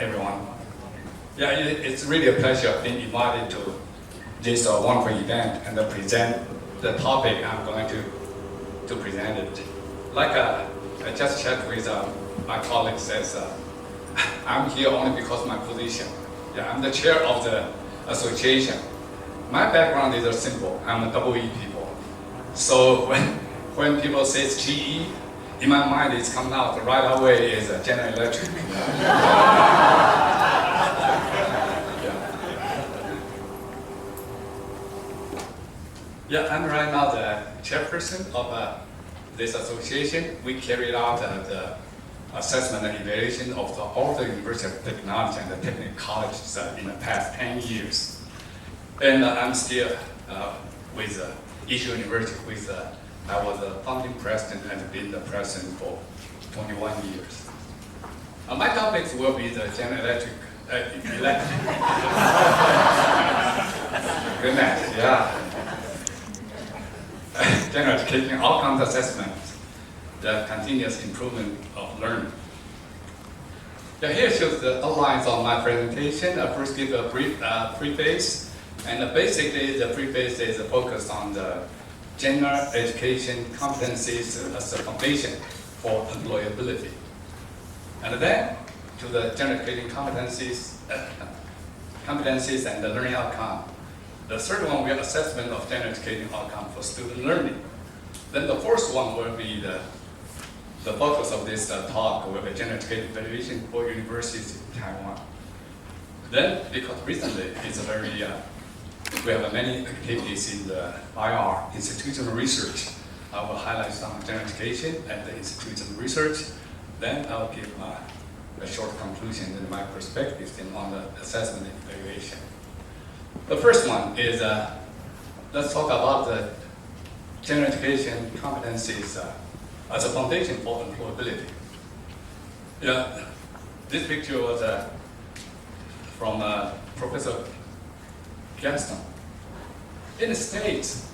everyone. Yeah, it's really a pleasure being invited to this wonderful event and present the topic I'm going to present it. Like I just checked with my colleagues, says I'm here only because of my position. Yeah, I'm the chair of the association. My background is simple. I'm a double E people. So when people say GE, in my mind it's coming out right away is General Electric. Yeah, I'm right now the chairperson of this association. We carried out the assessment and evaluation of all the University of Technology and the technical colleges in the past 10 years. And I'm still with each university I was the founding president and been the president for 21 years. My topics will be the General Electric. Goodness, yeah. General education outcomes assessment, the continuous improvement of learning. Yeah, here shows the outlines of my presentation. I first give a brief preface, and basically the preface is focused on the general education competencies as a foundation for employability. And then to the general education competencies and the learning outcome. The third one will be assessment of general education outcome for student learning. Then the fourth one will be the focus of this talk will be general education evaluation for universities in Taiwan. Then, because recently it's a very we have many activities in the IR, institutional research. I will highlight some general education and the institutional research. Then I will give a short conclusion and my perspectives on the assessment and evaluation. The first one is, let's talk about the general education competencies as a foundation for employability. Yeah, this picture was from Professor Gaston. In the States,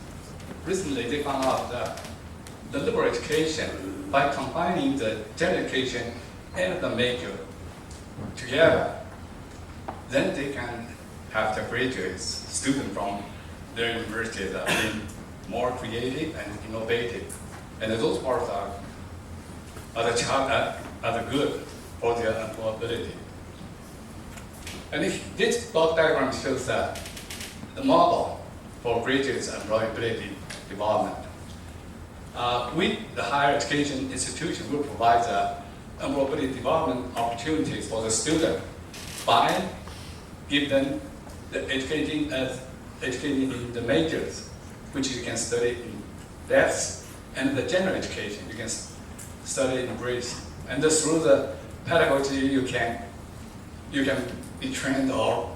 recently they found out that the liberal education, by combining the general education and the major together, then they can have the graduates, students from their universities that are being more creative and innovative. And those parts are the good for their employability. And this block diagram shows that the model for graduates' employability development. We, the higher education institution, will provide the employability development opportunities for the student by give them the educating in the majors, which you can study in depth, and the general education you can study in breadth. And through the pedagogy you can be trained or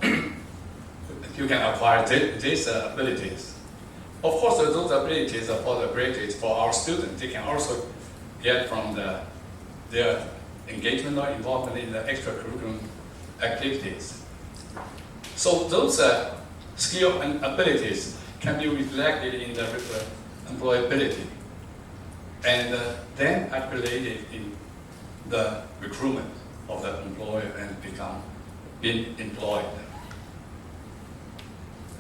you can acquire these abilities. Of course, those abilities are for the graduates, for our students. They can also get from their engagement or involvement in the extracurricular activities. So those skills and abilities can be reflected in the employability and then accumulated in the recruitment of the employer and being employed.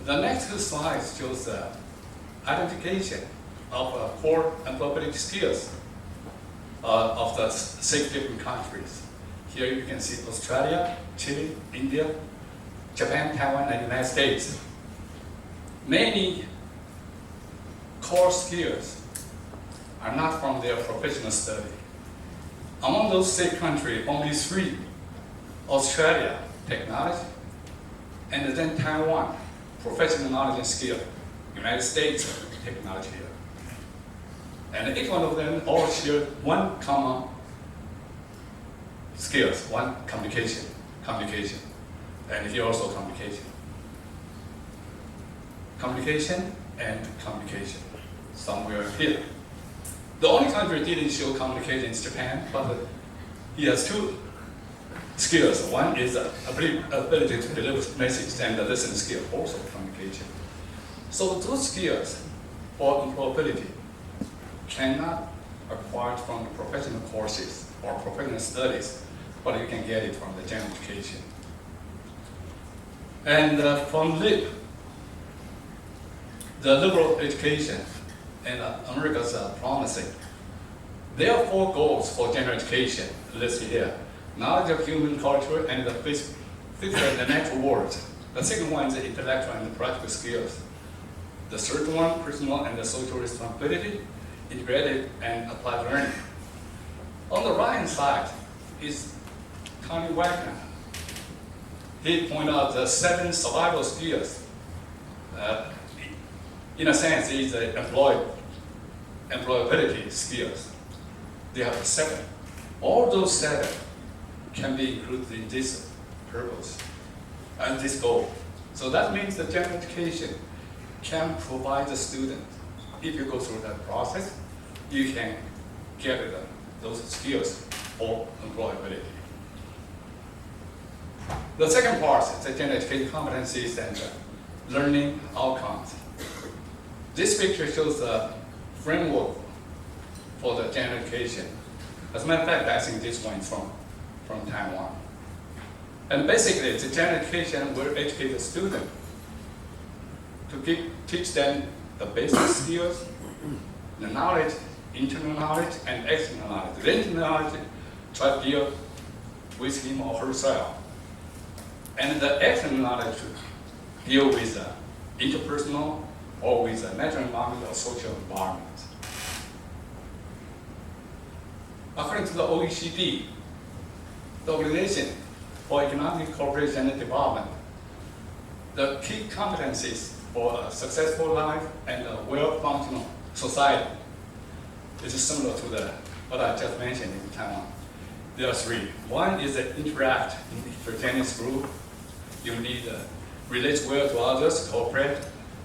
The next two slides shows identification of core employability skills of the 6 different countries. Here you can see Australia, Chile, India, Japan, Taiwan, and United States. Many core skills are not from their professional study. Among those 6 countries, only 3, Australia, technology, and then Taiwan, professional knowledge and skill, United States, technology. And each one of them all share one common skills, one communication, and here also communication. Communication and communication, somewhere here. The only country didn't show communication is Japan, but he has 2 skills. One is ability to deliver message, and the listening skill, also communication. So those skills for employability cannot acquired from the professional courses or professional studies, but you can get it from the general education. And from LIP, the liberal education in America is promising. There are 4 goals for general education listed here. Knowledge of human culture and the physical and natural world. The second one is the intellectual and the practical skills. The third one, personal and the social responsibility, integrated and applied learning. On the right-hand side is Connie Wagner. He pointed out the 7 survival skills. In a sense, it's the employability skills. They have 7. All those 7 can be included in this purpose and this goal. So that means that general education can provide the student, if you go through that process, you can get those skills for employability. The second part is the general education competencies and learning outcomes. This picture shows the framework for the general education. As a matter of fact, I think this one is from Taiwan. And basically, the general education will educate the student to teach them the basic skills, the knowledge, internal knowledge, and external knowledge. The internal knowledge, try to deal with him or herself. And the external knowledge to deal with interpersonal or with the natural environment or social environment. According to the OECD, the Organization for Economic Cooperation and Development, the key competencies for a successful life and a well-functional society is similar to what I just mentioned in Taiwan. There are 3. One is to interact in heterogeneous group. You need to relate well to others, cooperate,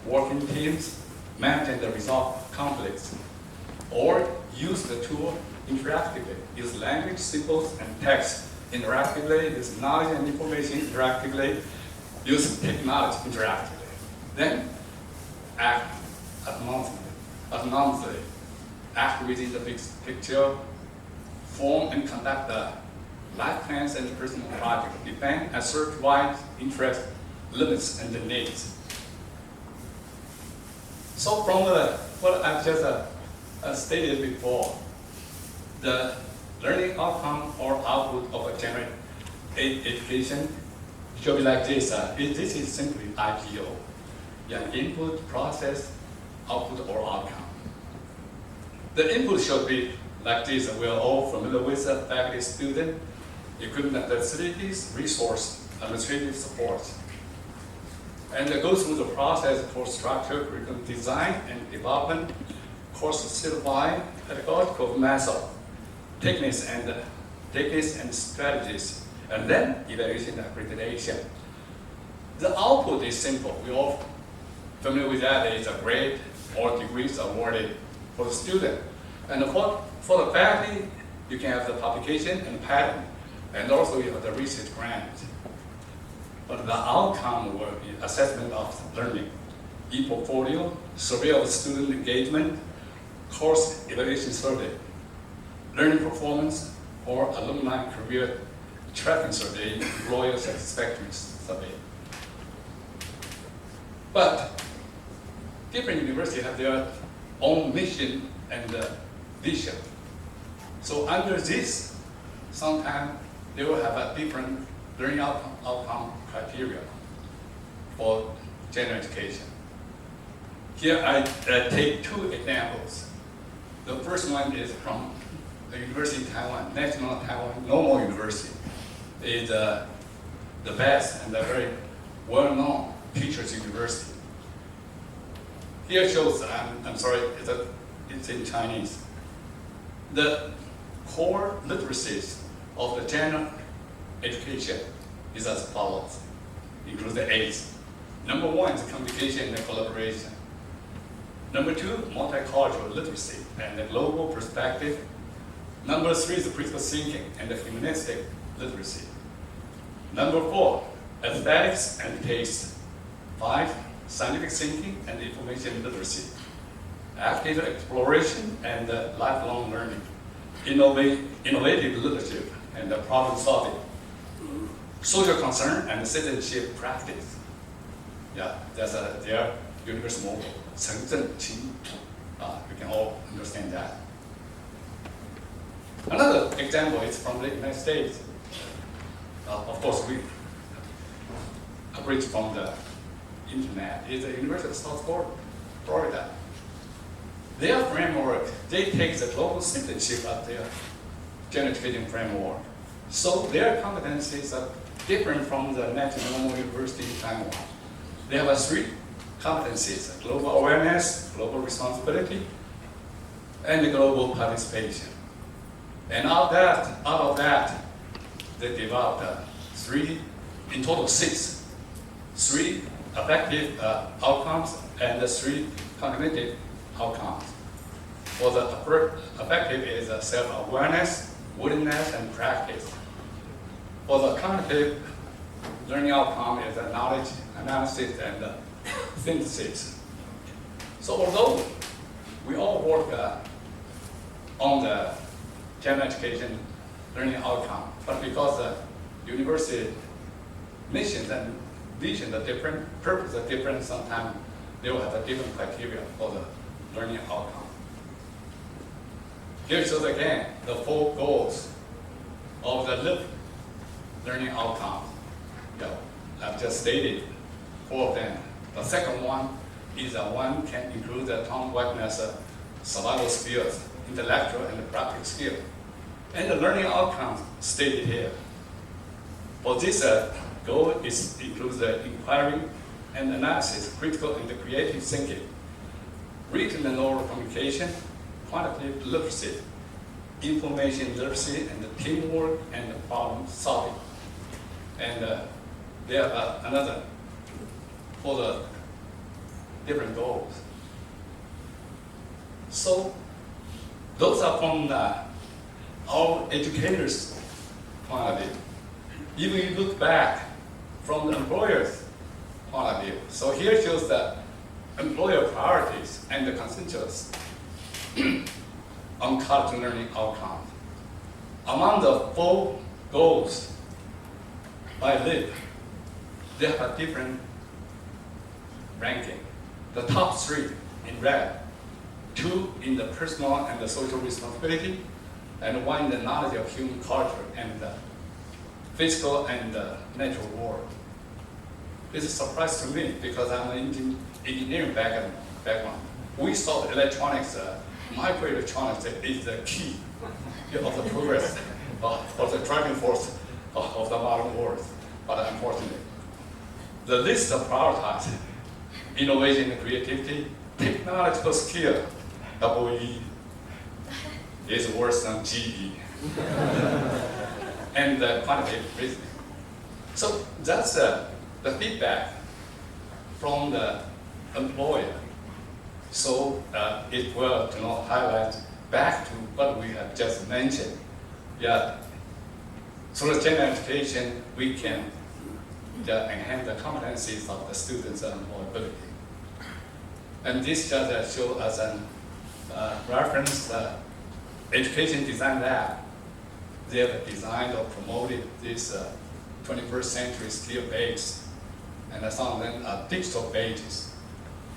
work in teams, manage and resolve conflicts, or use the tool interactively. Use language, symbols, and text interactively. Use knowledge and information interactively. Use technology interactively. Then act autonomously. Act within the big picture. Form and conduct the life plans and personal projects. Defend and assert wide interest, limits, and the needs. So from what I've just stated before, the learning outcome or output of a general education should be like this. This is simply IPO. Input, process, output, or outcome. The input should be like this. We are all familiar with faculty, student, equipment, facilities, resource, administrative support. And go through the process for structure, curriculum design and development, course certified, pedagogical method, techniques and strategies, and then evaluation and accreditation. The output is simple. We all familiar with that. It's a grade or degrees awarded for the student. And for the faculty, you can have the publication and patent, and also you have the research grant. But the outcome will be assessment of learning, e-portfolio, survey of student engagement, course evaluation survey, learning performance, or alumni career tracking survey, employer satisfaction survey. But different universities have their own mission and vision. So under this, sometimes they will have a different learning outcome criteria for general education. Here I take 2 examples. The first one is from the University of Taiwan, National Taiwan Normal University. It's the best and a very well-known teachers university. Here shows, I'm sorry, it's in Chinese. The core literacies of the general education is as follows, includes the A's. Number 1 is communication and collaboration. Number 2, multicultural literacy and the global perspective. Number 3 is critical thinking and the humanistic literacy. Number 4, aesthetics and taste. 5, scientific thinking and information literacy. Active exploration and lifelong learning. Innovative leadership and the problem solving, social concern, and citizenship practice. Yeah, that's their universal model. 城镇清楚. You can all understand that. Another example is from the United States. Of course, we abridged from the internet. It's the University of South Florida. Their framework, they take the global citizenship of their general education framework. So their competencies are different from the National Normal University in Taiwan. They have three competencies: global awareness, global responsibility, and global participation. And out of that, they developed in total six, three affective outcomes and three cognitive outcomes. For the affective is self-awareness, willingness, and practice. For the cognitive learning outcome is knowledge, analysis, and synthesis. So although we all work on the general education learning outcome, but because the university missions and visions are different, purposes are different, sometimes they will have a different criteria for the learning outcome. Here shows again the four goals of the learning outcomes. I've just stated four of them. The second one is one can include the town-wide survival skills, intellectual and practical skills. And the learning outcomes stated here. For this goal includes the inquiry and analysis, critical and creative thinking, written and oral communication, quantitative literacy, information literacy, and teamwork and problem solving. And there are another for the different goals. So those are from our educators' point of view. If we look back from the employer's point of view, so here shows the employer priorities and the consensus on college learning outcomes. Among the four goals by LIP, they have a different ranking. The top three in red, two in the personal and the social responsibility, and one in the knowledge of human culture and the physical and the natural world. This is a surprise to me because I'm an engineering background. We thought electronics, microelectronics is the key of the progress of the driving force of the modern world. But unfortunately, the list of prioritized innovation and creativity, technological skill, EE, is worse than GE. And quantitative reasoning. So that's the feedback from the employer. So it will highlight back to what we have just mentioned. Yeah, through general education, we can enhance the competencies of the students' employability. And this just shows us a reference education design lab. They have designed or promoted this 21st century skill base, and some of them are digital pages.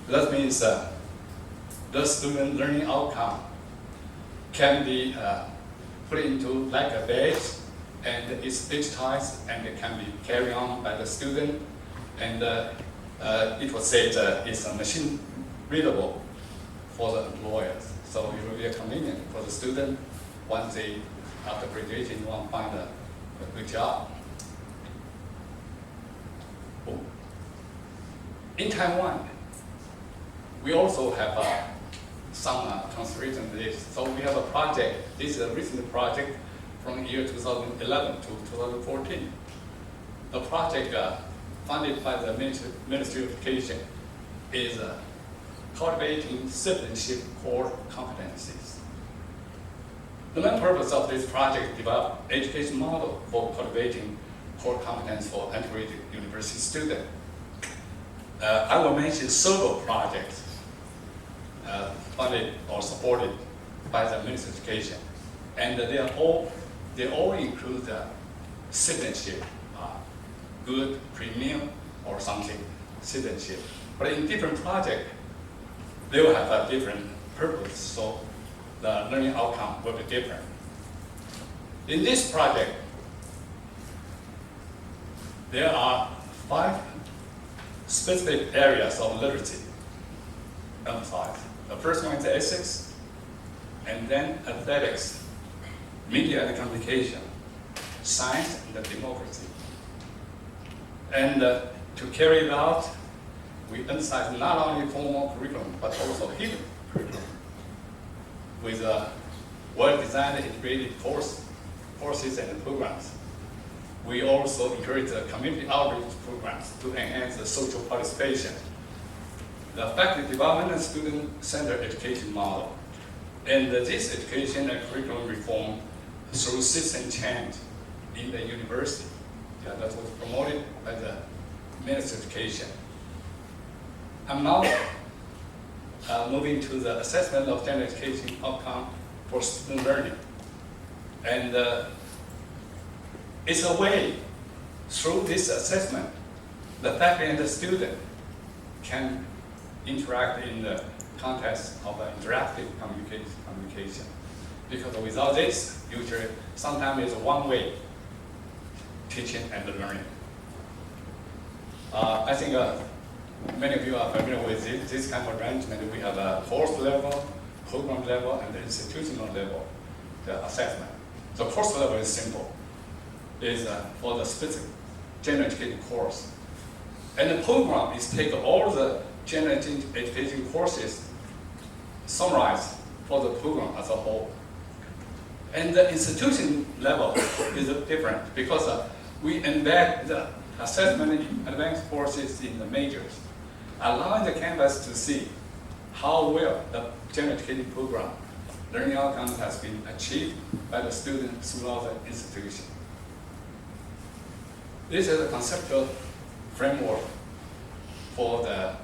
That means the student learning outcome can be put into like a badge, and it's digitized and it can be carried on by the student, and it was said it's a machine readable for the employers. So it will be convenient for the student once they, after graduation, want to find a good job. In Taiwan, we also have some consideration to this. So we have a project, this is a recent project from the year 2011 to 2014. The project funded by the Ministry of Education is cultivating citizenship core competencies. The main purpose of this project is to develop education model for cultivating core competence for entering university students. I will mention several projects funded or supported by the Ministry of Education, and they are all they all include citizenship, good, premium, or something, citizenship. But in different projects, they will have a different purpose, so the learning outcome will be different. In this project, there are 5 specific areas of literacy emphasized. The first one is ethics, and then athletics, media and communication, science, and democracy. And to carry it out, we emphasize not only formal curriculum, but also hidden curriculum with well-designed integrated courses and programs. We also encourage the community outreach programs to enhance the social participation. The faculty development and student-centered education model. And this education and curriculum reform through system change in the university. Yeah, that was promoted by the Ministry of Education. I'm now moving to the assessment of general education outcome for student learning. And it's a way, through this assessment, the faculty and the student can interact in the context of interactive communication. Because without this, usually sometimes it's a one-way teaching and learning. I think many of you are familiar with this kind of arrangement. We have a course level, program level, and the institutional level, the assessment. The course level is simple. Is for the specific general education course. And the program is take all the general education courses, summarized for the program as a whole. And the institution level is different because we embed the assessment in advanced courses in the majors, allowing the campus to see how well the general education program learning outcome has been achieved by the students throughout the institution. This is a conceptual framework for the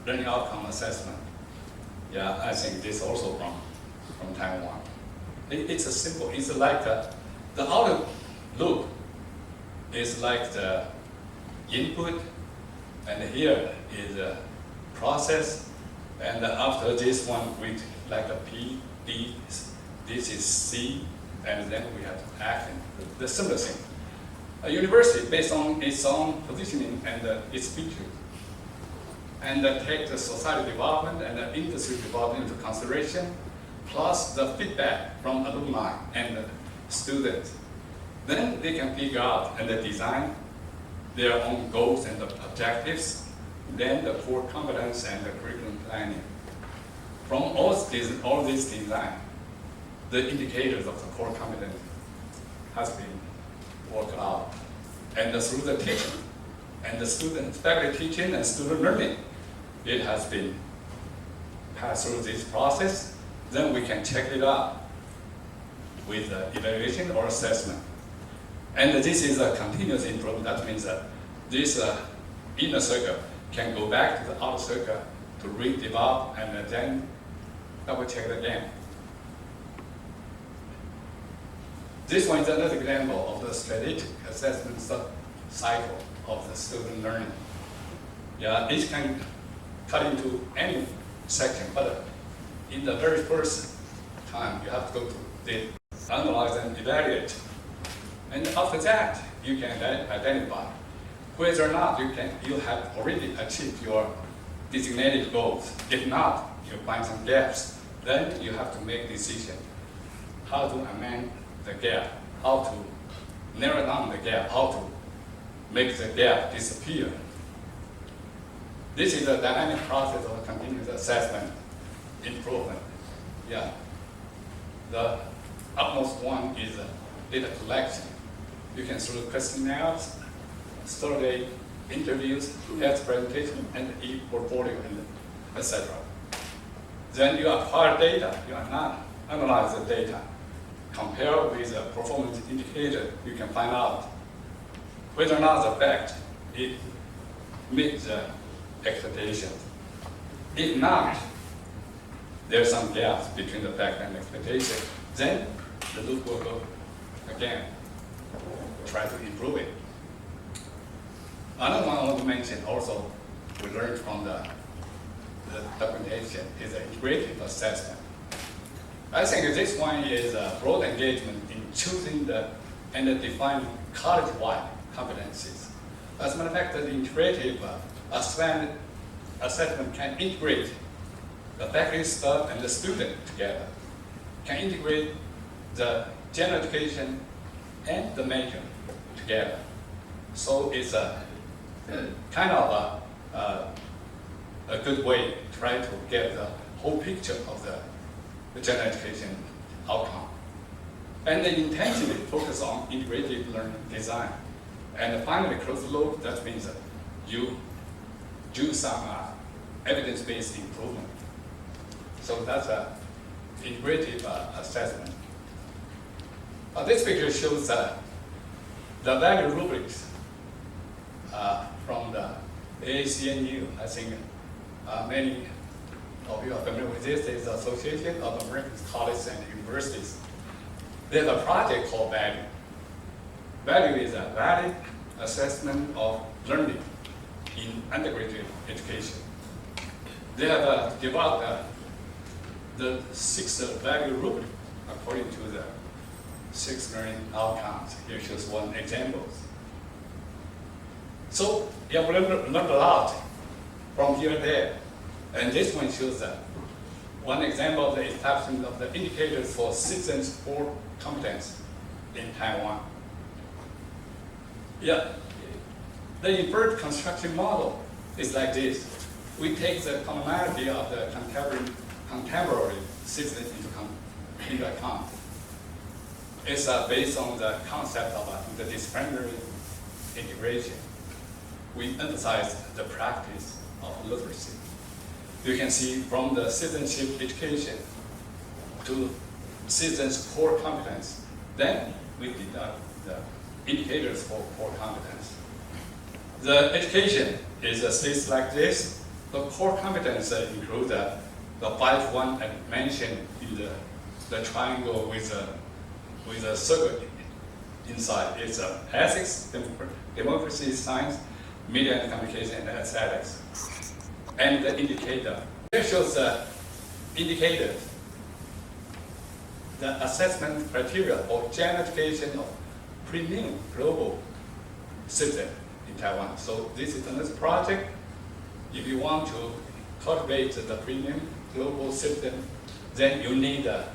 learning outcome assessment. Yeah, I think this also from Taiwan. It's a simple, it's like the outer loop is like the input, and here is a process, and after this one with like a P, D, this is C, and then we have action, the similar thing. A university based on its own positioning and its features, and take the society development and the industry development into consideration, plus the feedback from alumni and students. Then they can figure out and design their own goals and objectives, then the core competence and the curriculum planning. From all this design, the indicators of the core competence has been worked out. And through the teaching, and the student, faculty teaching and student learning, it has been passed through this process. Then we can check it out with evaluation or assessment. And this is a continuous improvement. That means that this inner circle can go back to the outer circle to redevelop and then double check it again. This one is another example of the strategic assessment cycle of the student learning. Yeah, it can cut into any section, but in the very first time, you have to go to the analyze and evaluate. And after that, you can identify whether or not you have already achieved your designated goals. If not, you find some gaps. Then you have to make a decision how to amend the gap, how to narrow down the gap, how to make the gap disappear. This is a dynamic process of continuous assessment improvement. Yeah. The utmost one is data collection. You can through questionnaires, survey, interviews, health presentation, and e-portfolio, and etc. Then you acquire data. You analyze the data. Compare with a performance indicator. You can find out whether or not the fact it meets the expectation. If not, there's some gaps between the fact and expectation. Then the loop will go again. try to improve it. Another one I want to mention also, we learned from the documentation, is the integrative assessment. I think this one is a broad engagement in choosing and defining college-wide competencies. As a matter of fact, the integrative assessment can integrate the faculty, staff, and the student together, can integrate the general education and the major together. So it's a kind of a good way to try to get the whole picture of the general education outcome. And then intentionally focus on integrated learning design. And finally, close the loop, that means that you do some evidence-based improvement. So that's an integrative assessment. This picture shows the value rubrics from the AACNU. I think many of you are familiar with this. It's the Association of American Colleges and Universities. There's a project called VALUE. VALUE is a valid assessment of learning in undergraduate education. They have developed the 6 value rubric according to the 6 learning outcomes. Here shows one example. So we have learned a lot from here and there. And this one shows one example of the establishment of the indicators for citizens' core competence in Taiwan. Yeah, the inferred construction model is like this. We take the commonality of the contemporary citizens into account. It's based on the concept of interdisciplinary integration. We emphasize the practice of literacy. You can see from the citizenship education to citizens' core competence, then we deduct the indicators for core competence. The education is states like this. The core competence include the 5 one I mentioned in the triangle with a circle inside. It's ethics, democracy, science, media and communication, and aesthetics. And the indicator. Here shows the indicators, the assessment criteria for general education of premium global citizen in Taiwan. So this is another project. If you want to cultivate the premium global citizen, then you need to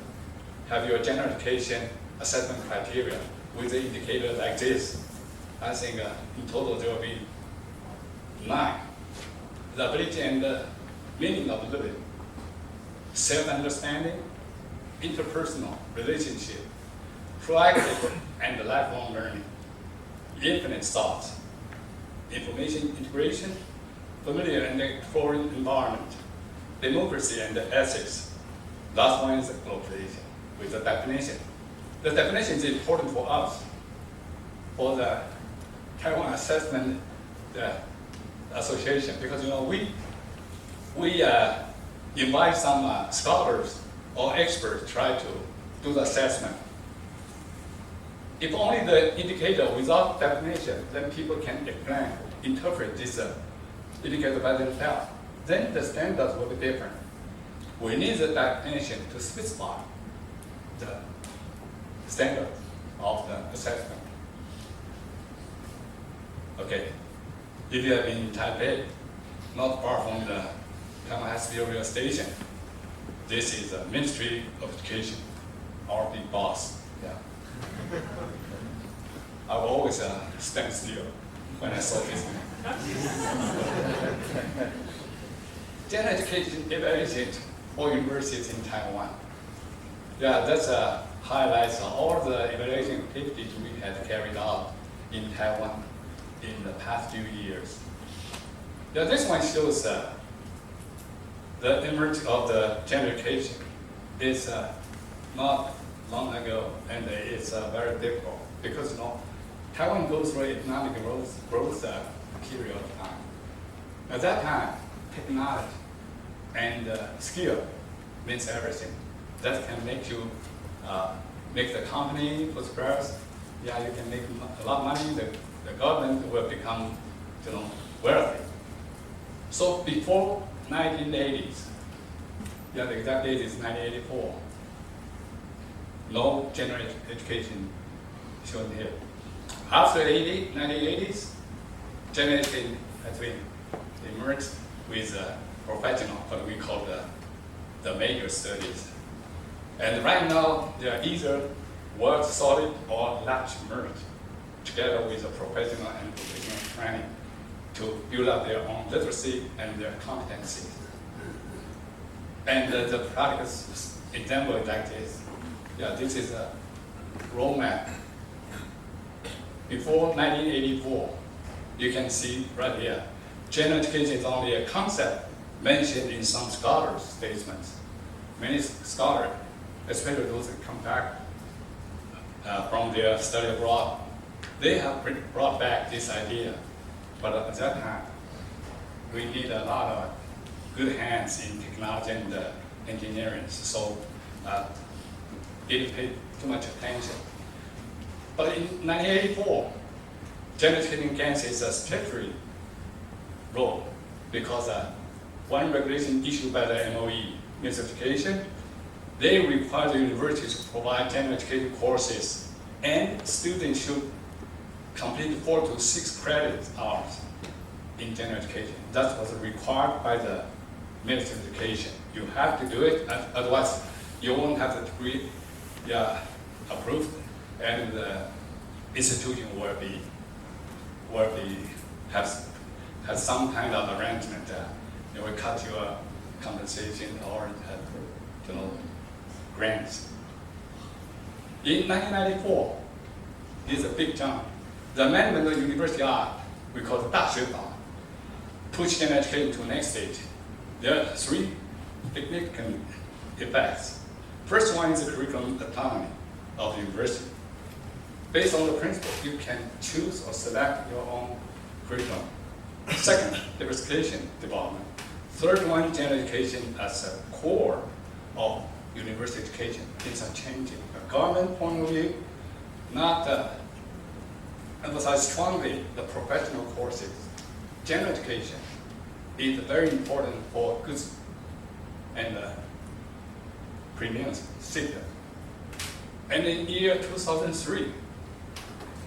have your general education assessment criteria with the indicator like this. I think in total there will be 9. The ability and the meaning of living, self-understanding, interpersonal relationship, proactive and lifelong learning, infinite thoughts, information integration, familiar and exploring environment, democracy and ethics. Last one is globalization with the definition. The definition is important for us, for the Taiwan Assessment Association, because we invite some scholars or experts try to do the assessment. If only the indicator without definition, then people can interpret this indicator by themselves. Then the standards will be different. We need the definition to specify the standard of the assessment. Okay, if you have been in Taipei, not far from the Taiwan High-Speed Rail Station, this is the Ministry of Education, our big boss. Yeah. I will always stand still when I saw this. General education evaluation for universities in Taiwan. Yeah, that's highlights all the evaluation activities we had carried out in Taiwan in the past few years. Yeah, this one shows the emergence of the general education. It's not long ago, and it's very difficult because Taiwan goes through economic growth period of time. At that time, technology and skill means everything. That can make you make the company prosperous yeah, you can make a lot of money, the government will become, wealthy. So before 1980s, yeah, the exact date is 1984. No general education shown here. After 1980s, general education has been emerged with professional, what we call the major studies. And right now, they are either word solid or large merged together with the professional and vocational training to build up their own literacy and their competencies. And the practical example is like this. Yeah, this is a roadmap. Before 1984, you can see right here, general education is only a concept mentioned in some scholars' statements. Many scholars, especially those that come back from their study abroad, they have brought back this idea. But at that time, we need a lot of good hands in technology and engineering, so didn't pay too much attention. But in 1984, general education gains its statutory role because one regulation issued by the MOE, Ministry of Education, they require the universities to provide general education courses, and students should complete 4 to 6 credit hours in general education. That was required by the Ministry of Education. You have to do it, otherwise you won't have the degree approved, and the institution will have some kind of arrangement that it will cut your compensation or grants. In 1994, this is a big jump. The amendment of the University Act, we call it 大学法, pushed general education to the next stage. There are 3 significant effects. First one is the curriculum autonomy of the university. Based on the principle, you can choose or select your own curriculum. Second, diversification development. Third one, general education as a core of university education. Things are changing. The government point of view, not emphasize strongly the professional courses. General education is very important for goods and premium citizen. And in year 2003,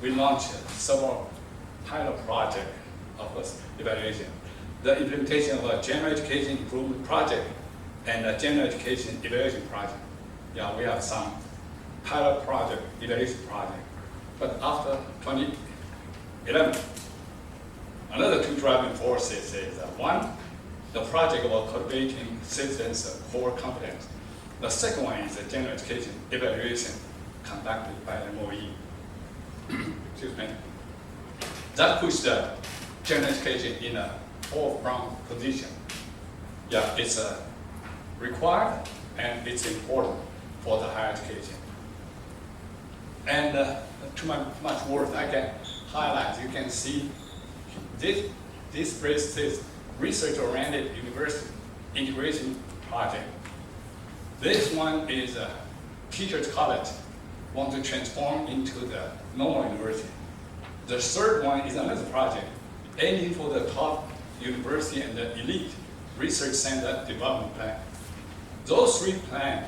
we launched several pilot projects of evaluation. The implementation of a general education improvement project and a general education evaluation project. Yeah, we have some pilot project, evaluation project. But after 2011, another 2 driving forces is one, the project about cultivating citizens' core competence. The second one is the general education evaluation conducted by MOE. Excuse me. That pushed the general education in a forefront position. Yeah, it's required and it's important for the higher education. And too much words I can highlight. You can see this phrase says research-oriented university integration project. This one is a teachers' college want to transform into the normal university. The third one is another project aiming for the top university and the elite research center development plan. Those 3 plans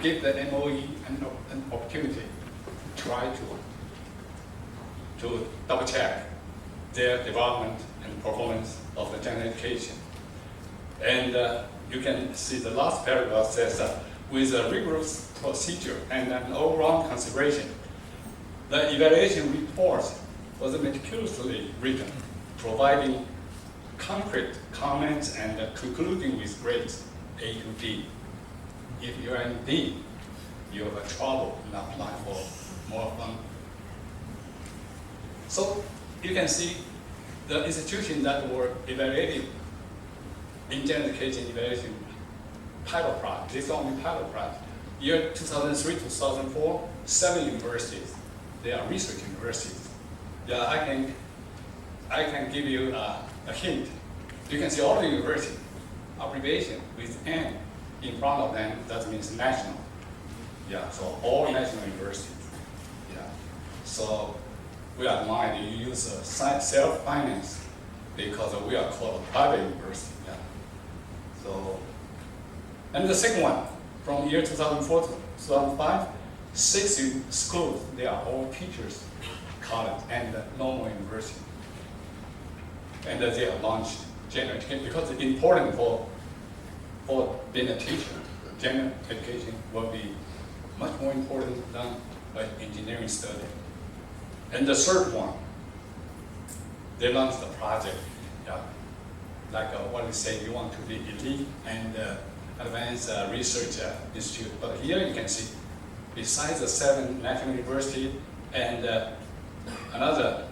give the MOE an opportunity to try to double check their development and performance of the general education. And you can see the last paragraph says with a rigorous procedure and an overall consideration, the evaluation report was meticulously written, providing concrete comments and concluding with grades A to D. If you are in D, you have trouble in applying for more funding. So you can see the institutions that were evaluated in general education evaluation pilot project. This is only pilot project. Year 2003, 2004, 7 universities. They are research universities. Yeah, I can give you a hint. You can see all the universities, abbreviation with N in front of them, that means national. Yeah, so all national universities. Yeah. So we admire you use self-finance because we are called a private university. Yeah. So, and the second one, from year 2004 to 2005, 6 schools, they are all teachers, college, and normal university. And they are launched general education because it's important for being a teacher. General education will be much more important than engineering study. And the third one, they launched the project, like what we say, you want to be elite and advanced research institute. But here you can see, besides the 7 national universities and another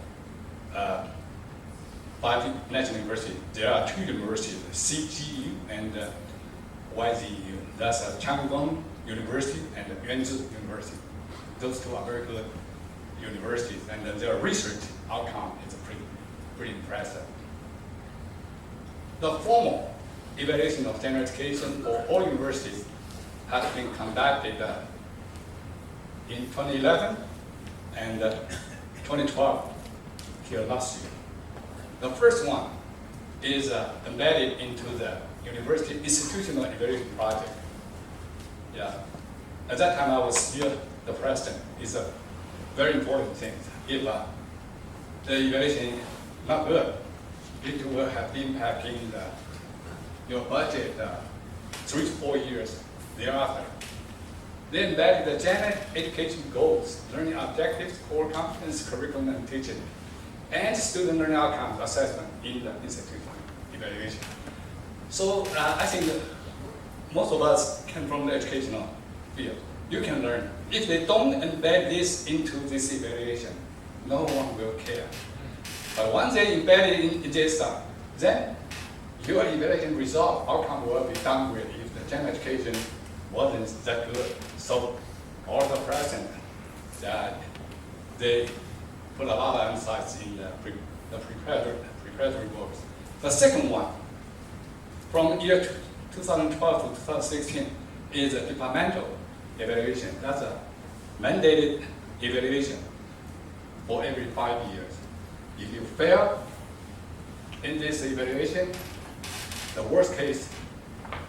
5 national universities, there are 2 universities, CGU and YZU. That's Changwon University and Yunzi University. Those 2 are very good universities, and their research outcome is pretty impressive. The formal evaluation of general education for all universities has been conducted in 2011 and 2012 here last year. The first one is embedded into the university institutional evaluation project. Yeah, at that time I was still the president. It's a very important thing. If the evaluation is not good, it will have impact in your budget 3 to 4 years thereafter. They embedded the general education goals, learning objectives, core competence, curriculum and teaching, and student learning outcomes assessment in the institutional evaluation. So I think that most of us came from the educational field. You can learn. If they don't embed this into this evaluation, no one will care. But once they embed it in this stuff, then your evaluation result outcome will be downgraded if the general education wasn't that good. So all the present, they put a lot of emphasis in the preparatory works. The second one, from year 2012 to 2016, is a departmental evaluation. That's a mandated evaluation for every 5 years. If you fail in this evaluation, the worst case,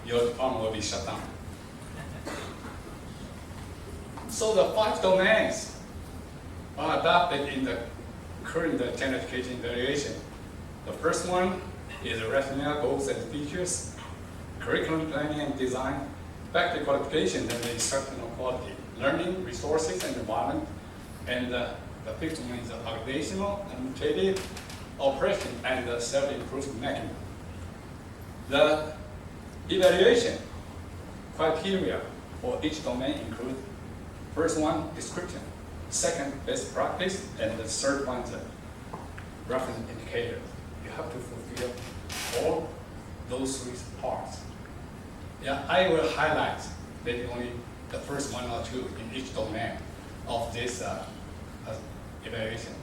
your department will be shut down. So the 5 domains are adopted in the current general education evaluation. The first one is rationale, goals and features, curriculum planning and design, faculty qualification and the instructional quality, learning, resources and environment, and the fifth one is organizational, administrative, operation, and the self-improvement mechanism. The evaluation criteria for each domain include: first one, description; second, best practice; and the third one is reference indicators. You have to fulfill all those 3 parts. Yeah, I will highlight maybe only the first 1 or 2 in each domain of this evaluation.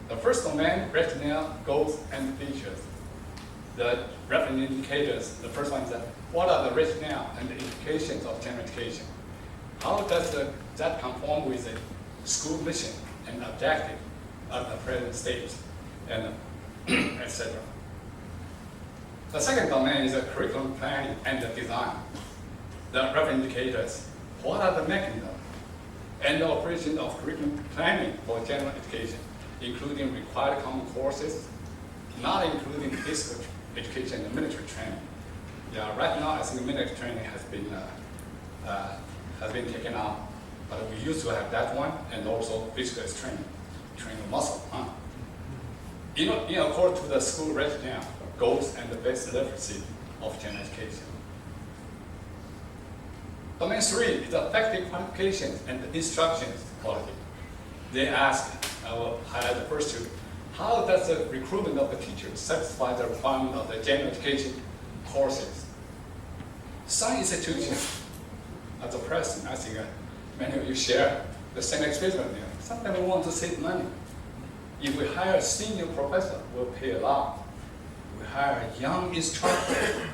The first domain, rationale, goals, and features. The reference indicators, the first one is what are the rationale and the implications of general education? How does that conform with the school mission and objective at the present stage, and etc. The second domain is the curriculum planning and the design. The reference indicators, what are the mechanisms and the operation of curriculum planning for general education, including required common courses, not including physical education and military training. Yeah, right now I think military training has been taken out, but we used to have that one, and also physical training muscle. In accordance to the school rationale, goals, and the best literacy of general education. Domain 3 is effective qualifications and instructions quality. They ask, I will highlight the first 2, how does the recruitment of the teachers satisfy the requirement of the general education courses? Some institutions, at the present, I think many of you share the same experience with me. Sometimes we want to save money. If we hire a senior professor, we'll pay a lot. We hire a young instructor,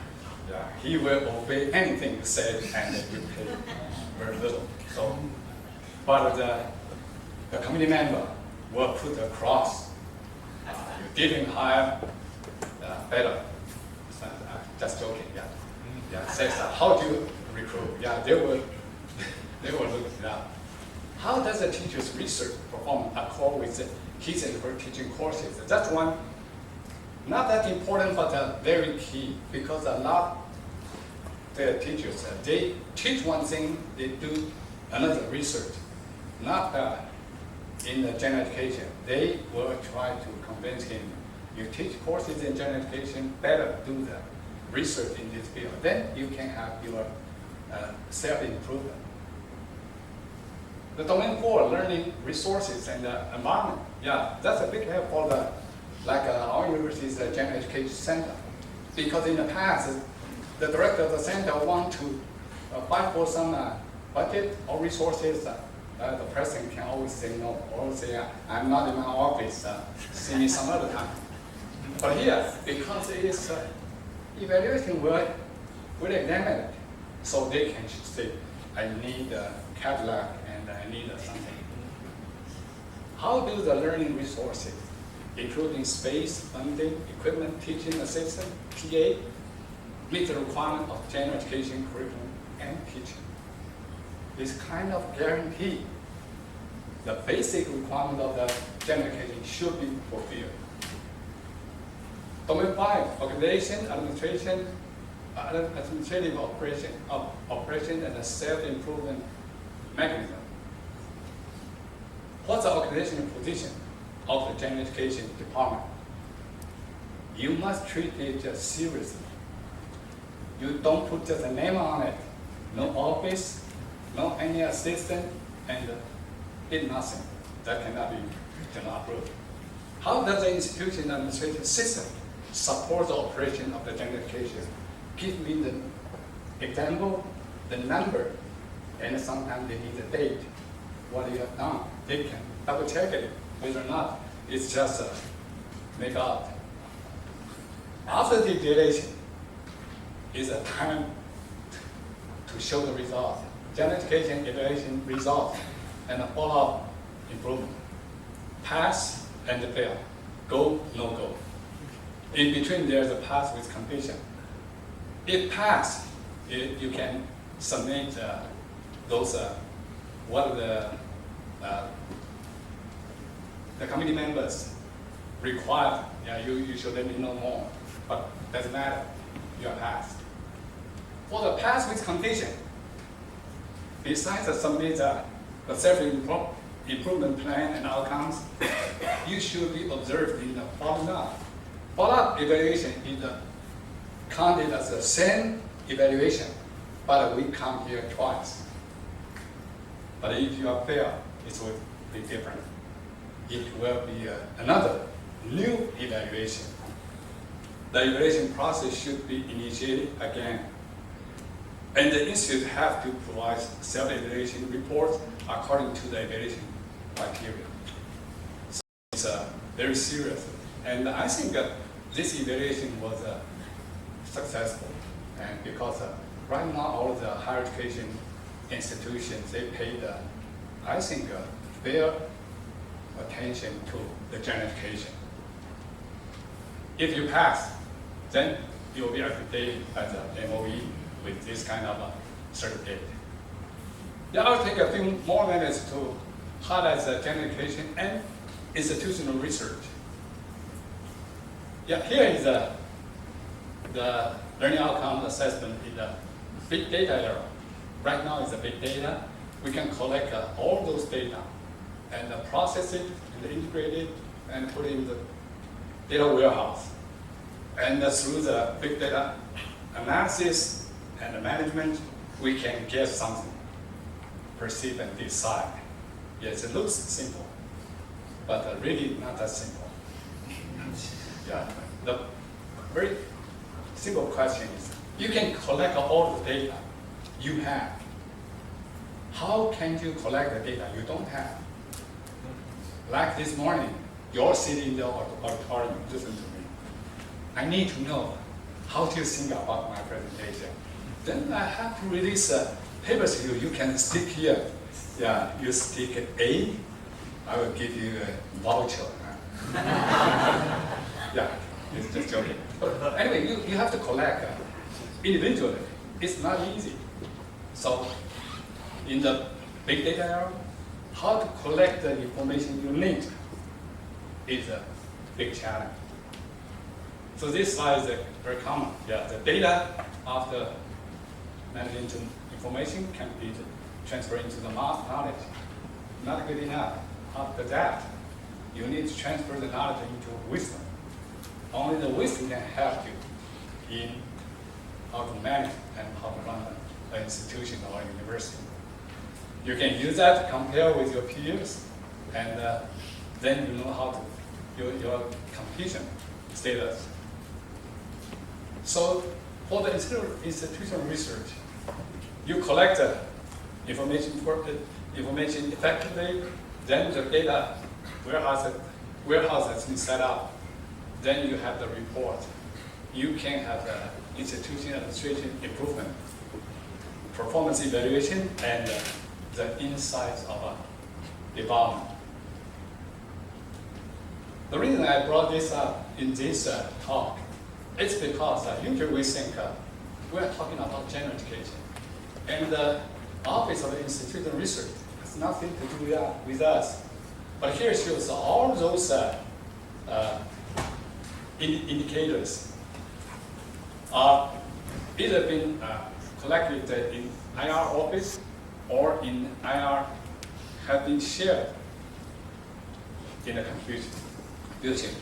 he will obey anything said, and we pay very little. So, but the committee member were put across. You didn't hire better. Just joking, yeah. Yeah, says how do you recruit? Yeah, they were looking it up. How does the teacher's research perform accord with his and her teaching courses? That's one, not that important, but very key, because a lot of the teachers, they teach one thing, they do another research. Not in the general education. They will try to convince him, you teach courses in general education, better do the research in this field. Then you can have your self-improvement. The domain 4, learning resources and environment. Yeah, that's a big help for our university's general education center. Because in the past, the director of the center want to fight for some budget or resources. The president can always say no, or say, I'm not in my office, see me some other time. But here, because it is evaluation will examine it, so they can say, I need a catalog and I need something. How do the learning resources, including space, funding, equipment, teaching assistant, PA, meet the requirement of general education curriculum and teaching? This kind of guarantee the basic requirement of the general education should be fulfilled. Domain 5, organization, administration, administrative operation and the self-improvement mechanism. What's the organizational position of the general education department? You must treat it just seriously. You don't put just a name on it. No office, no any assistant, and did nothing. That cannot be approved. How does the institution administration system support the operation of the general education? Give me the example, the number, and sometimes they need the date, what you have done. They can double check it, whether or not it's just make out. After the evaluation is a time to show the result. General education evaluation result and a follow-up improvement. Pass and fail. Go, no go. In between there's a pass with completion. If pass, you can submit those what the committee members required. Yeah, you should let me know more, but doesn't matter. You are passed. For the pass with completion, besides submit the self-improvement plan and outcomes, you should be observed in the follow-up. Follow-up evaluation is counted as the same evaluation, but we come here twice. But if you are failed, it will be different. It will be another new evaluation. The evaluation process should be initiated again. And the institute have to provide self-evaluation reports according to the evaluation criteria. So it's very serious. And I think this evaluation was successful. And because right now all the higher education institutions, they paid, I think, fair attention to the general education. If you pass, then you will be accredited as a MOE with this kind of certificate. Yeah, I'll take a few more minutes to highlight the general education and institutional research. Yeah, here is the learning outcome assessment in the big data era. Right now it's a big data. We can collect all those data and process it and integrate it and put it in the data warehouse. And through the big data analysis and the management, we can get something, perceive and decide. Yes, it looks simple, but really not that simple. Yeah, the very simple question is, you can collect all the data you have. How can you collect the data you don't have? Like this morning, you're sitting in the auditorium, listen to me. I need to know how do you think about my presentation. Then I have to release papers to you. You can stick here. Yeah, you stick A, I will give you a voucher. Yeah, it's just joking. But anyway, you have to collect individually. It's not easy. So in the big data era, how to collect the information you need is a big challenge. So this slide is very common. Yeah, the data after managing information can be transferred into the knowledge. Not good enough. After that, you need to transfer the knowledge into wisdom. Only the wisdom can help you in how to manage and how to run an institution or a university. You can use that to compare with your peers, and then you know how to your competition status. So for the institutional research, you collect the information effectively, then the data warehouse has been set up, then you have the report. You can have the institution administration improvement, performance evaluation, and the insights of development. The reason I brought this up in this talk is because usually we think we're talking about general education, and the Office of Institutional Research has nothing to do with us. But here shows all those indicators are either been collected in IR office or in IR have been shared in the computing.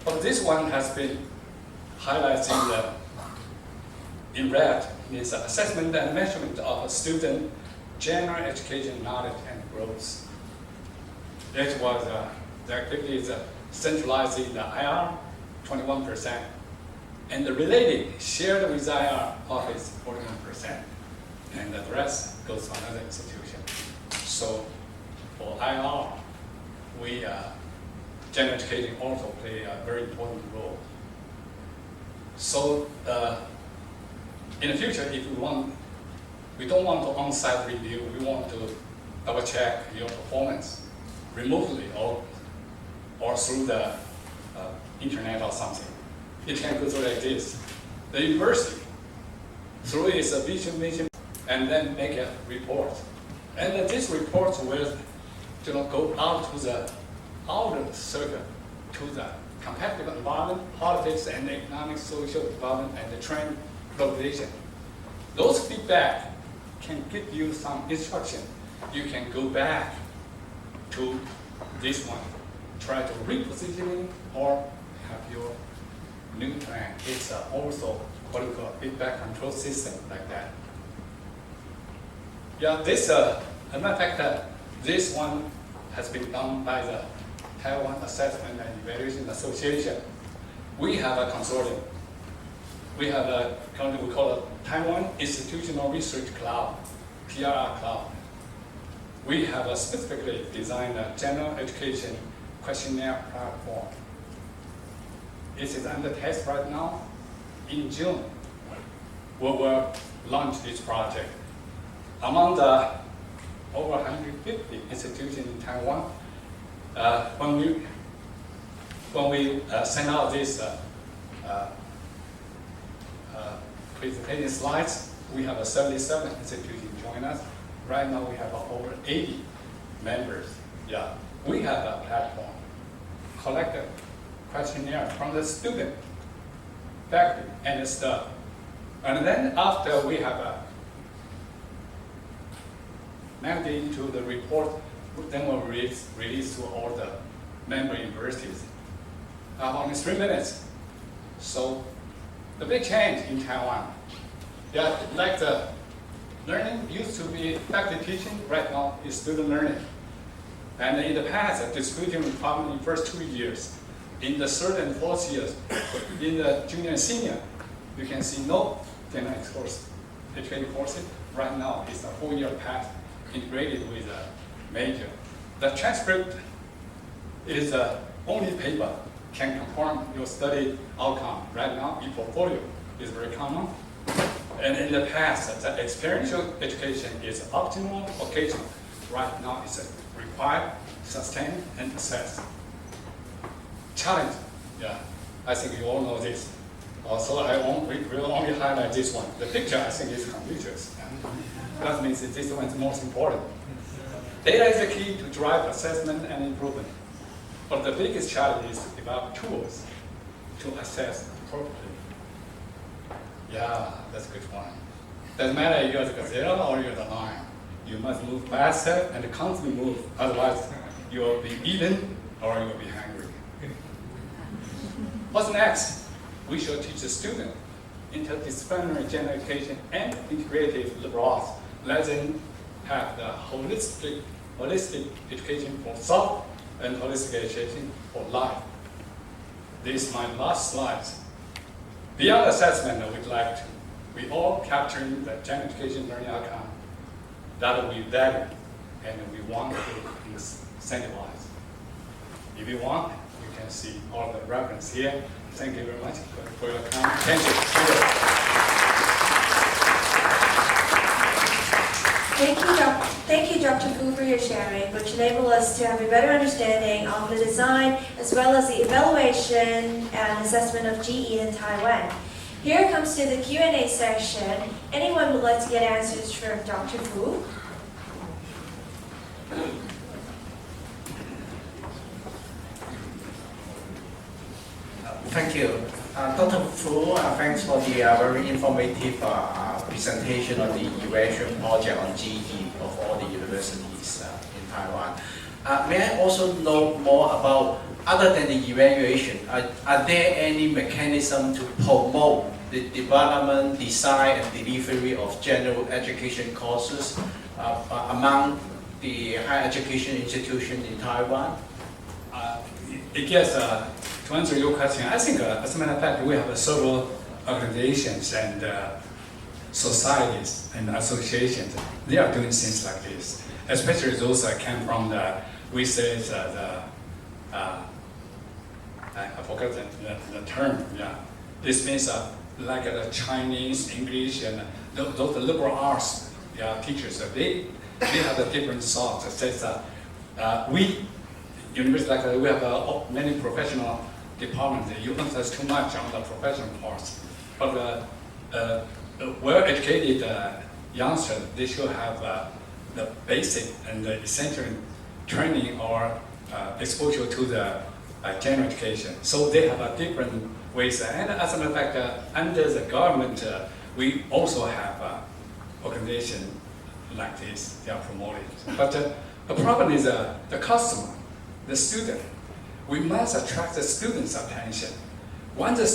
But this one has been highlighted in red. It's assessment and measurement of student general education knowledge and growth. That was the activity is centralized in the IR, 21%, and the related shared with IR office, 41%, and the rest goes to another institution. So for IR, we general education also play a very important role. So in the future, if we don't want to on-site review, we want to double check your performance remotely or through the internet or something. It can go through like this. The university, through its vision, and then make a report. And this report will go out to the outer circle, to the competitive environment, politics and economic, social development, and the trend globalization. Those feedback can give you some instruction. You can go back to this one, try to reposition or have your new plan. It's also what we call feedback control system like that. Yeah, this, as a matter of fact, this one has been done by the Taiwan Assessment and Evaluation Association. We have a consortium. We have a company we call it Taiwan Institutional Research Cloud, TRR Cloud. We have a specifically designed a general education questionnaire platform. It is under test right now. In June, we will launch this project. Among the over 150 institutions in Taiwan, when we send out this presentation slides, we have 77 institutions join us. Right now we have over 80 members. Yeah, we have a platform, collect a questionnaire from the student, faculty, and the staff. And then after we have managed into the report, then we'll release to all the member universities. Only 3 minutes. So the big change in Taiwan, yeah, like the learning used to be faculty teaching, right now is student learning. And in the past, distributing requirement in first 2 years. In the third and fourth years, in the junior and senior, you can see no general education courses. Right now, it's a 4-year path integrated with a major. The transcript is the only paper can confirm your study outcome. Right now, e-portfolio is very common. And in the past, the experiential education is optimal occasional. Right now, it's a acquire, sustain, and assess. Challenge, yeah, I think you all know this. So I will only highlight this one. The picture, I think, is confucius. Yeah. That means that this one is the most important. Data is the key to drive assessment and improvement. But the biggest challenge is to develop tools to assess appropriately. Yeah, that's a good one. Doesn't matter if you're the gazelle or you're the lion. You must move faster and constantly move, otherwise you will be eaten or you will be hungry. What's next? We should teach the student interdisciplinary general education and integrative liberal arts, rather than have the holistic education for self and holistic education for life. This is my last slide. Beyond assessment, we all capturing the general education learning outcome that we value and we want to incentivize. If you want, you can see all the reference here. Thank you very much for your time. Thank you. Thank you, Dr. Fu, for your sharing, which enabled us to have a better understanding of the design as well as the evaluation and assessment of GE in Taiwan. Here comes to the Q&A section. Anyone would like to get answers from Dr. Fu? Thank you. Dr. Fu, thanks for the very informative presentation on the evaluation project on GE of all the universities in Taiwan. May I also know more about, other than the evaluation, are there any mechanism to promote the development, design, and delivery of general education courses among the higher education institutions in Taiwan? Yes, to answer your question, I think, as a matter of fact, we have several organizations and societies and associations. They are doing things like this, especially those that came from I forgot the term, yeah. This means like the Chinese, English, and those liberal arts teachers, they have a different thought. It says we, university, we have many professional departments. You emphasize too much on the professional parts. But well-educated youngsters, they should have the basic and the essential training or exposure to the general education. So they have a different ways. And as a matter of fact, under the government, we also have organizations like this. They are promoted. But the problem is the customer, the student. We must attract the student's attention. Once the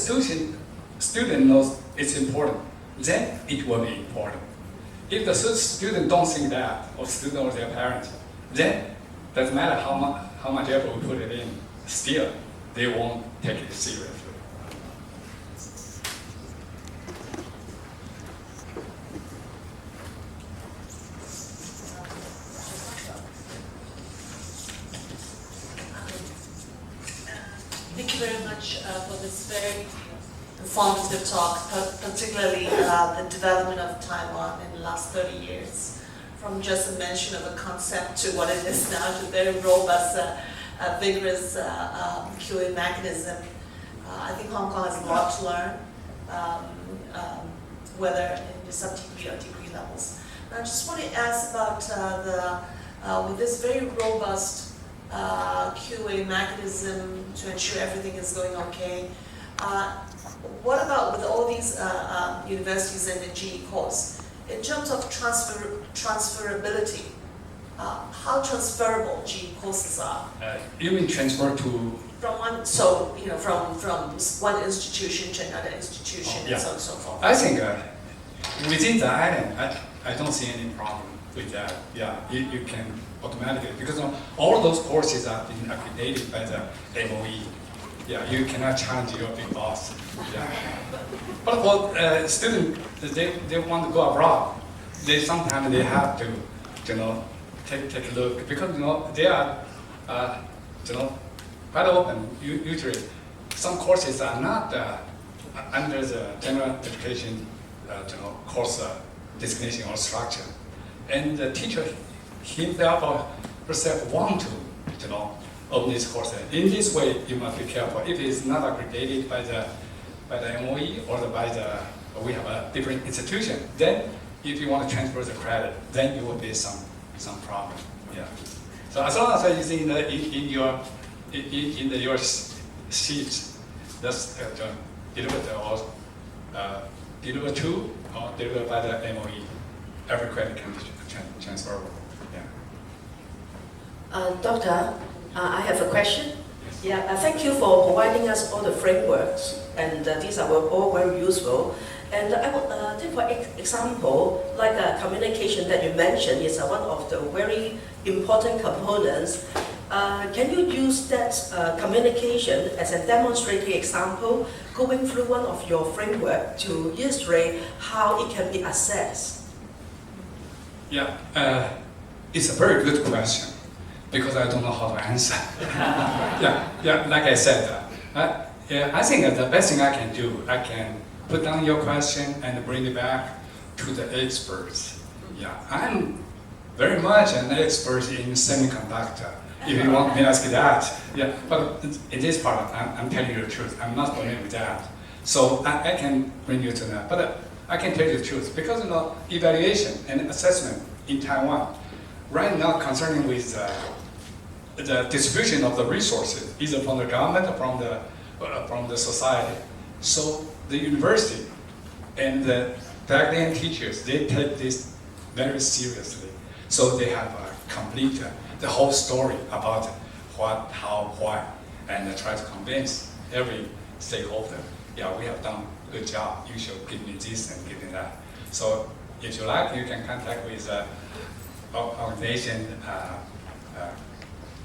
student knows it's important, then it will be important. If the student don't think that, or student or their parents, then doesn't matter how much effort we put it in, still they won't take it seriously. Thank you very much for this very informative talk, particularly the development of Taiwan in the last 30 years. From just a mention of a concept to what it is now, to very robust, vigorous QA mechanism. I think Hong Kong has a lot to learn, whether in the sub-degree or degree levels. And I just want to ask about with this very robust QA mechanism to ensure everything is going okay. What about with all these universities and the GE course? In terms of transferability, how transferable GE courses are? You mean transfer to? From one, so from one institution to another institution, and so on and so forth. I think within the island, I don't see any problem with that. Yeah, you can automatically, because all those courses are being accredited by the MOE. Yeah, you cannot challenge your big boss. Yeah. But for students, they want to go abroad. Sometimes they have to, take a look, because they are, quite open. Usually, some courses are not under the general education, course designation or structure, and the teacher himself or herself want to, open this course. In this way, you must be careful. If it's not accredited by the MOE or we have a different institution, then if you want to transfer the credit, then it will be some problem. Yeah. So as long as it's in your sheets, that's delivered to or delivered by the MOE. Every credit can be transferable. Yeah. Doctor, I have a question. Yeah, thank you for providing us all the frameworks, and these are all very useful. And I would take for example, like communication that you mentioned is one of the very important components. Can you use that communication as a demonstrative example, going through one of your framework to illustrate how it can be assessed? Yeah, it's a very good question because I don't know how to answer. yeah, like I said, I think the best thing I can do, I can put down your question and bring it back to the experts. Yeah, I'm very much an expert in semiconductor. If you want me to ask that, yeah, but in this part, I'm telling you the truth. I'm not familiar with that, so I can bring you to that. But I can tell you the truth because evaluation and assessment in Taiwan right now concerning with the distribution of the resources, either from the government or from the society. So the university and the faculty and teachers, they take this very seriously. So they have complete the whole story about what, how, why, and try to convince every stakeholder. Yeah, we have done a good job. You should give me this and give me that. So if you like, you can contact with organization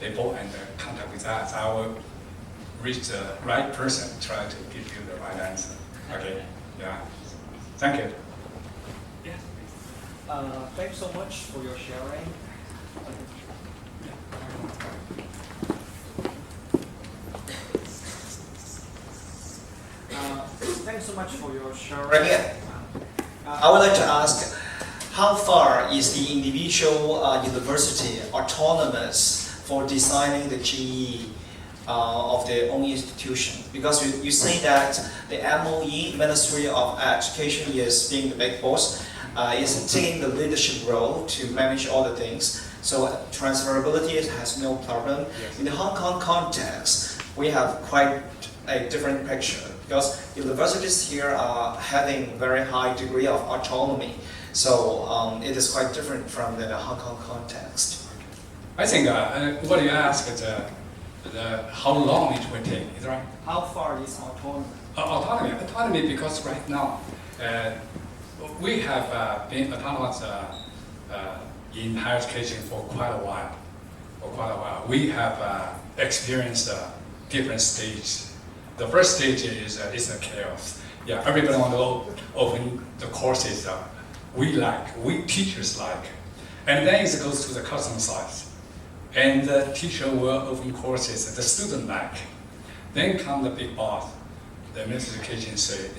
people and contact with us. I will reach the right person, try to give you the right answer. Okay, yeah. Thank you. Thanks so much for your sharing. Thanks so much for your sharing. Right here. I would like to ask, how far is the individual university autonomous for designing the GE of their own institution? Because you say that the MOE, Ministry of Education, is being the big boss, is taking the leadership role to manage all the things. So transferability has no problem. Yes. In the Hong Kong context, we have quite a different picture because universities here are having very high degree of autonomy. So it is quite different from the Hong Kong context. I think what you asked is how long it will take, is right? How far is autonomy? Autonomy because right now we have been autonomous in higher education for quite a while. We have experienced different stages. The first stage is a chaos. Yeah, everybody want to open the courses we teachers like, and then it goes to the customer side, and the teacher will open courses the student like. Then come the big boss, the Ministry of Education say,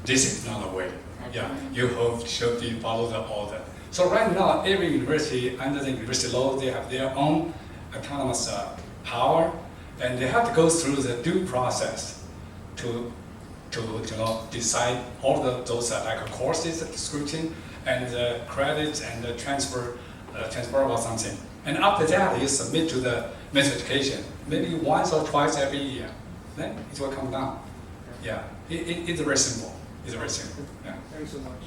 this is not the way. Yeah, you should be follow the order. So right now, every university under the university law, they have their own autonomous power, and they have to go through the due process to decide all those like courses, description, and the credits and the transfer or something. And after that, you submit to the Ministry of Education, maybe once or twice every year. Then it will come down. Yeah, it's very simple. It's very simple. Yeah. Thanks so much.